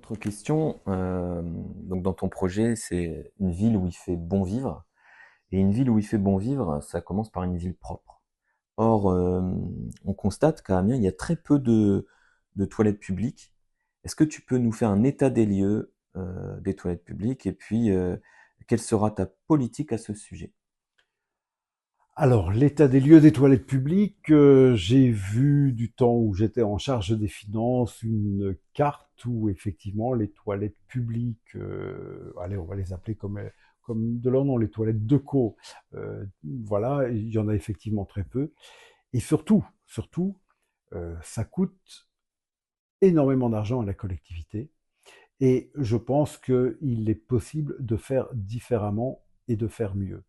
Autre question, donc dans ton projet, c'est une ville où il fait bon vivre. Et une ville où il fait bon vivre, ça commence par une ville propre. Or, on constate qu'à Amiens, il y a très peu de toilettes publiques. Est-ce que tu peux nous faire un état des lieux des toilettes publiques et puis quelle sera ta politique à ce sujet? Alors, l'état des lieux des toilettes publiques, j'ai vu du temps où j'étais en charge des finances une carte où effectivement les toilettes publiques, allez, on va les appeler comme de leur nom, les toilettes de co, voilà, il y en a effectivement très peu. Et surtout, ça coûte énormément d'argent à la collectivité. Et je pense qu'il est possible de faire différemment et de faire mieux.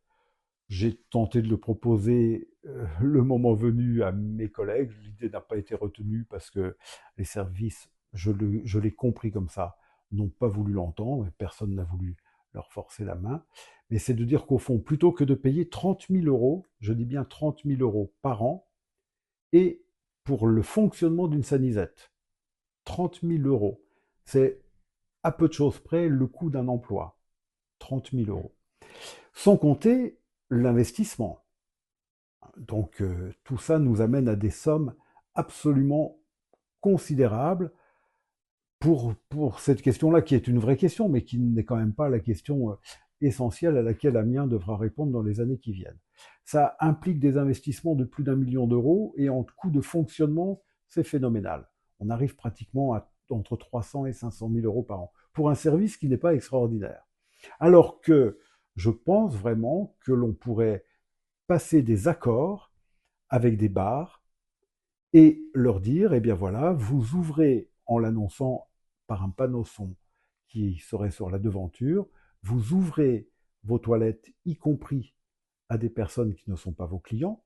J'ai tenté de le proposer le moment venu à mes collègues. L'idée n'a pas été retenue parce que les services, je l'ai compris comme ça, n'ont pas voulu l'entendre et personne n'a voulu leur forcer la main. Mais c'est de dire qu'au fond, plutôt que de payer 30 000 euros, je dis bien 30 000 euros par an, et pour le fonctionnement d'une sanisette, 30 000 euros, c'est à peu de choses près le coût d'un emploi. 30 000 euros. Sans compter l'investissement. Donc tout ça nous amène à des sommes absolument considérables pour cette question-là, qui est une vraie question, mais qui n'est quand même pas la question essentielle à laquelle Amiens devra répondre dans les années qui viennent. Ça implique des investissements de plus d'1 million d'euros, et en coût de fonctionnement, c'est phénoménal. On arrive pratiquement à entre 300 et 500 000 euros par an, pour un service qui n'est pas extraordinaire. Alors que je pense vraiment que l'on pourrait passer des accords avec des bars et leur dire, eh bien voilà, vous ouvrez en l'annonçant par un panneau son qui serait sur la devanture, vous ouvrez vos toilettes, y compris à des personnes qui ne sont pas vos clients,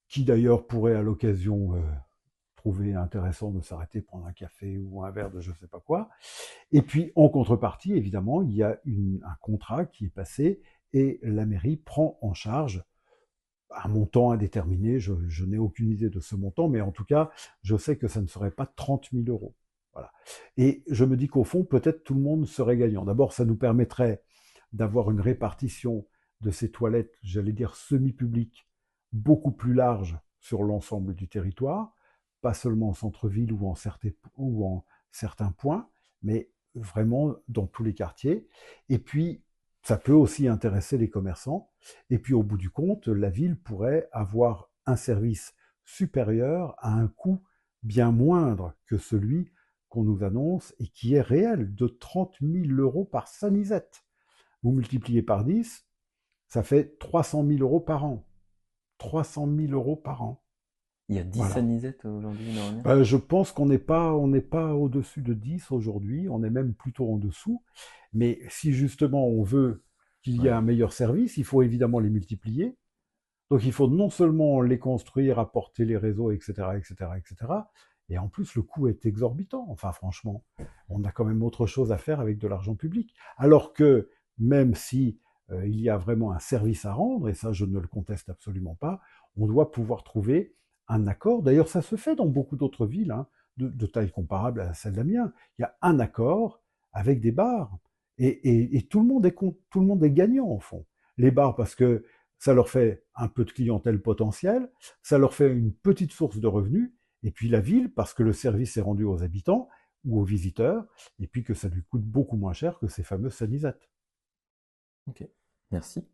qui d'ailleurs pourraient à l'occasion trouver intéressant de s'arrêter prendre un café ou un verre de je ne sais pas quoi. Et puis en contrepartie, évidemment, il y a un contrat qui est passé et la mairie prend en charge un montant indéterminé, je n'ai aucune idée de ce montant, mais en tout cas, je sais que ça ne serait pas 30 000 euros. Voilà. Et je me dis qu'au fond, peut-être tout le monde serait gagnant. D'abord, ça nous permettrait d'avoir une répartition de ces toilettes, j'allais dire semi-publiques, beaucoup plus large sur l'ensemble du territoire, pas seulement en centre-ville ou en certains points, mais vraiment dans tous les quartiers. Et puis, ça peut aussi intéresser les commerçants. Et puis, au bout du compte, la ville pourrait avoir un service supérieur à un coût bien moindre que celui qu'on nous annonce et qui est réel, de 30 000 euros par sanisette. Vous multipliez par 10, ça fait 300 000 euros par an. 300 000 euros par an. Il y a 10 Voilà. sanisettes aujourd'hui dans Amiens? Je pense on n'est pas au-dessus de 10 aujourd'hui, on est même plutôt en dessous. Mais si justement on veut qu'il y ait Ouais. un meilleur service, il faut évidemment les multiplier. Donc il faut non seulement les construire, apporter les réseaux, etc., etc., etc., et en plus le coût est exorbitant. Enfin franchement, on a quand même autre chose à faire avec de l'argent public. Alors que même si il y a vraiment un service à rendre, et ça je ne le conteste absolument pas, on doit pouvoir trouver un accord. D'ailleurs ça se fait dans beaucoup d'autres villes, hein, de taille comparable à celle d'Amiens. Il y a un accord avec des bars. Et tout le monde tout le monde est gagnant au fond. Les bars parce que ça leur fait un peu de clientèle potentielle, ça leur fait une petite source de revenus, et puis la ville, parce que le service est rendu aux habitants ou aux visiteurs, et puis que ça lui coûte beaucoup moins cher que ces fameuses sanisettes. Ok, merci.